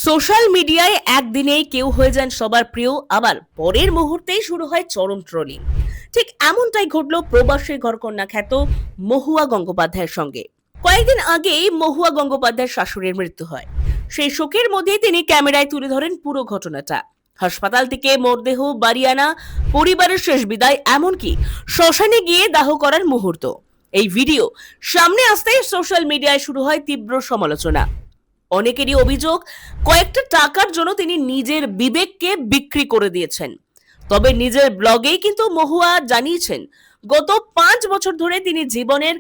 Social মিডিয়ায় একদিনেই কেউ হয়ে যান সবার প্রিয়, আবার পরের মুহূর্তেই শুরু হয় চরম ট্রোলিং। ঠিক এমনটাই ঘটলো প্রবাসী ঘরকন্যা খ্যাত মহুয়া গঙ্গোপাধ্যায়ের সঙ্গে। কয়েকদিন আগেই মহুয়া গঙ্গোপাধ্যায়ের শাশুড়ির মৃত্যু হয়। সেই শোকের মধ্যেই তিনি ক্যামেরায় তুলে ধরেন পুরো ঘটনাটা। হাসপাতাল থেকে মরদেহ বাড়ি আনা, পরিবারের শেষ বিদায়, এমনকি শ্মশানে গিয়ে দাহ করার মুহূর্ত। এই ভিডিও সামনে আসতেই সোশ্যাল মিডিয়ায় শুরু হয় তীব্র সমালোচনা। অনেকেরই অভিযোগ, কয়েকটা টাকার জন্য তিনি নিজের বিবেককে বিক্রি করে দিয়েছেন। তবে নিজের ব্লগেই কিন্তু মহুয়া জানিয়েছেন, গত 5 বছর ধরে তিনি জীবনের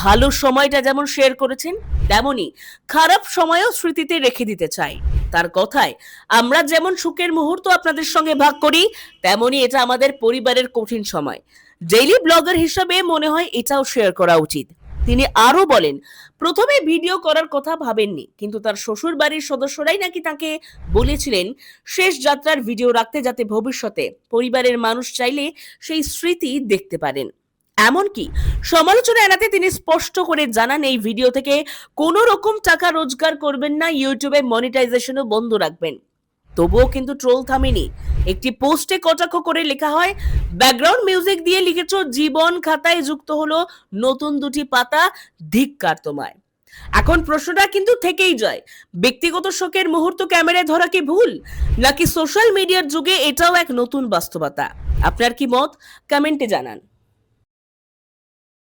ভালো সময়টা যেমন শেয়ার করেছেন, তেমনি খারাপ সময়ও স্মৃতিতে রেখে দিতে চাই। তার কথায়, আমরা যেমন সুখের মুহূর্ত আপনাদের সঙ্গে ভাগ করি, তেমনি এটা আমাদের পরিবারের কঠিন সময়। ডেইলি ব্লগার হিসাবে মনে হয় এটাও শেয়ার করা উচিত। তিনি আরো বলেন, প্রথমে ভিডিও করার কথা ভাবেননি, কিন্তু তার শ্বশুর বাড়ির সদস্যরাই নাকি তাকে বলেছিলেন শেষ যাত্রার ভিডিও রাখতে, যাতে ভবিষ্যতে পরিবারের মানুষ চাইলে সেই স্মৃতি দেখতে পারেন। এমনকি সমালোচনা এড়াতে তিনি স্পষ্ট করে জানান, এই ভিডিও থেকে কোনো রকম টাকা রোজগার করবেন না, ইউটিউবে মনিটাইজেশনও বন্ধ রাখবেন। তবুও কিন্তু ট্রোল থামেনি। একটি পোস্টে কটাক্ষ করে লেখা হয়, ব্যাকগ্রাউন্ড মিউজিক দিয়ে লিখেছ, জীবন খাতায় যুক্ত হলো নতুন দুটি পাতা, ধিক্কার তোমায়। এখন প্রশ্নটা কিন্তু থেকেই যায়, ব্যক্তিগত শোকের মুহূর্ত ক্যামেরায় ধরা কি ভুল, নাকি সোশ্যাল মিডিয়ার যুগে এটাও এক নতুন বাস্তবতা? আপনার কি মত? কমেন্টে জানান।